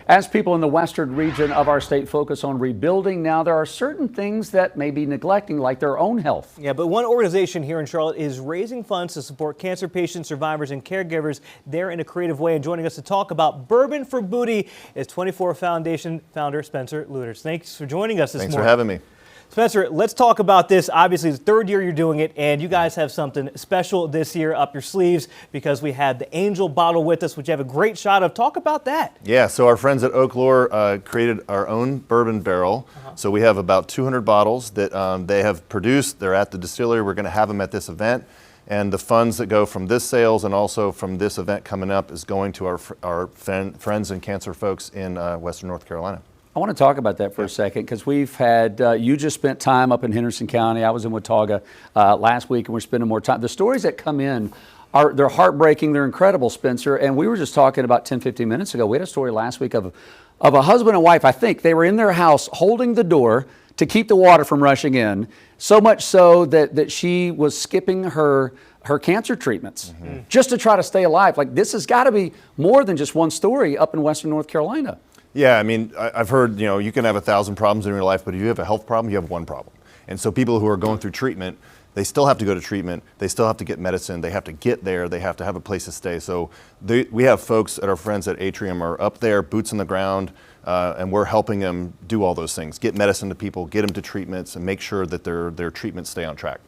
As people in the western region of our state focus on rebuilding now, there are certain things that may be neglecting, like their own health. Yeah, but one organization here in Charlotte is raising funds to support cancer patients, survivors, and caregivers there in a creative way. And joining us to talk about Bourbon for Booty is 24 Foundation founder Spencer Luters. Thanks for joining us this morning. Thanks for having me. Spencer, let's talk about this. Obviously, it's the third year you're doing it, and you guys have something special this year up your sleeves because we have the Angel bottle with us, which you have a great shot of. Talk about that. Yeah, so our friends at Oaklore created our own bourbon barrel. So we have about 200 bottles that they have produced. They're at the distillery. We're going to have them at this event. And the funds that go from this sales and also from this event coming up is going to our friends and cancer folks in Western North Carolina. I want to talk about that for a second because we've had, you just spent time up in Henderson County. I was in Watauga last week and we're spending more time. The stories that come in, they're heartbreaking, they're incredible, Spencer. And we were just talking about 10, 15 minutes ago. We had a story last week of a husband and wife, I think. They were in their house holding the door to keep the water from rushing in, so much so that she was skipping her cancer treatments just to try to stay alive. Like, this has got to be more than just one story up in Western North Carolina. Yeah, I mean, I've heard, you can have 1,000 problems in your life, but if you have a health problem, you have one problem. And so people who are going through treatment, they still have to go to treatment, they still have to get medicine, they have to get there, they have to have a place to stay. So we have folks that our friends at Atrium are up there, boots on the ground, and we're helping them do all those things, get medicine to people, get them to treatments, and make sure that their treatments stay on track.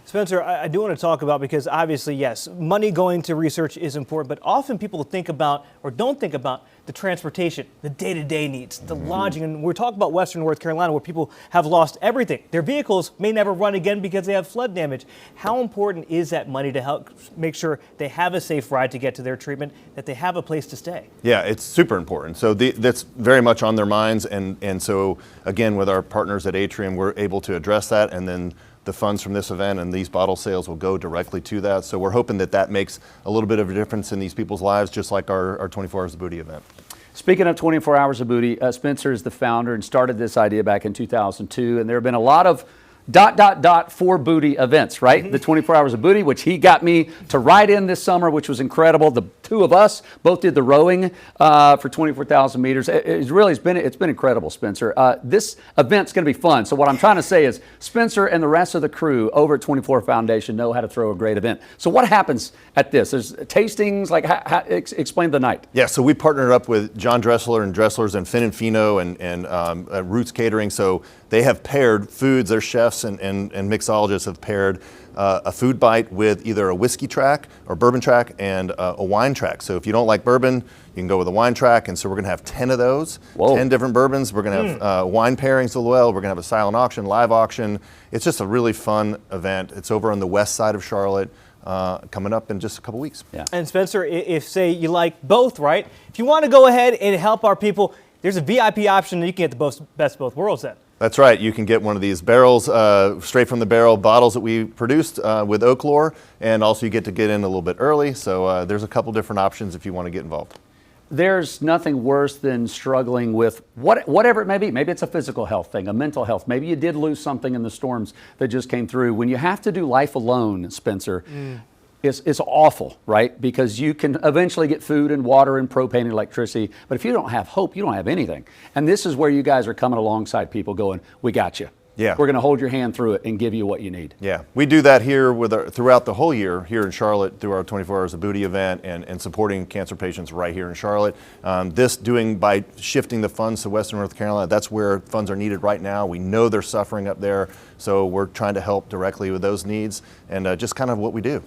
Spencer, I do want to talk about, because obviously, yes, money going to research is important, but often people think about or don't think about the transportation, the day-to-day needs, the lodging. And we're talking about Western North Carolina where people have lost everything. Their vehicles may never run again because they have flood damage. How important is that money to help make sure they have a safe ride to get to their treatment, that they have a place to stay? Yeah, it's super important. So that's very much on their minds. And so, again, with our partners at Atrium, we're able to address that, and then the funds from this event and these bottle sales will go directly to that. So we're hoping that makes a little bit of a difference in these people's lives, just like our 24 Hours of Booty event. Speaking of 24 Hours of Booty, Spencer is the founder and started this idea back in 2002, and there have been a lot of for booty events, right? The 24 Hours of Booty, which he got me to ride in this summer, which was incredible. The two of us both did the rowing for 24,000 meters. It's been incredible, Spencer. This event's going to be fun. So what I'm trying to say is Spencer and the rest of the crew over at 24 Foundation know how to throw a great event. So what happens at this? There's tastings, like explain the night. Yeah, so we partnered up with John Dressler and Dresslers and Finn and Fino and Roots Catering. So they have paired foods, their chefs and mixologists have paired a food bite with either a whiskey track or bourbon track and a wine track. So if you don't like bourbon, you can go with a wine track. And so we're going to have 10 of those, 10 different bourbons. We're going to have wine pairings as well. We're going to have a silent auction, live auction. It's just a really fun event. It's over on the west side of Charlotte. Coming up in just a couple weeks. Yeah. And Spencer, if say you like both, right? If you want to go ahead and help our people, there's a VIP option that you can get the best of both worlds then. That's right. You can get one of these barrels, straight from the barrel bottles that we produced with Oaklore, and also you get to get in a little bit early. So there's a couple different options if you want to get involved. There's nothing worse than struggling with whatever it may be. Maybe it's a physical health thing, a mental health. Maybe you did lose something in the storms that just came through. When you have to do life alone, Spencer, it's awful, right? Because you can eventually get food and water and propane and electricity, but if you don't have hope, you don't have anything. And this is where you guys are coming alongside people going, we got you. Yeah. We're going to hold your hand through it and give you what you need. Yeah, we do that here throughout the whole year here in Charlotte through our 24 Hours of Booty event and supporting cancer patients right here in Charlotte. By shifting the funds to Western North Carolina, that's where funds are needed right now. We know they're suffering up there, so we're trying to help directly with those needs and just kind of what we do.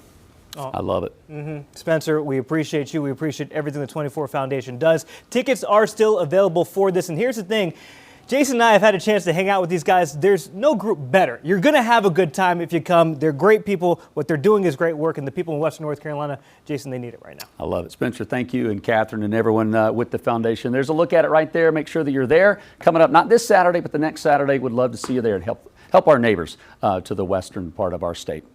Oh. I love it. Spencer, we appreciate you. We appreciate everything the 24 Foundation does. Tickets are still available for this. And here's the thing. Jason and I have had a chance to hang out with these guys. There's no group better. You're going to have a good time if you come. They're great people. What they're doing is great work. And the people in Western North Carolina, Jason, they need it right now. I love it. Spencer, thank you. And Catherine and everyone with the foundation. There's a look at it right there. Make sure that you're there. Coming up, not this Saturday, but the next Saturday. Would love to see you there and help our neighbors to the western part of our state.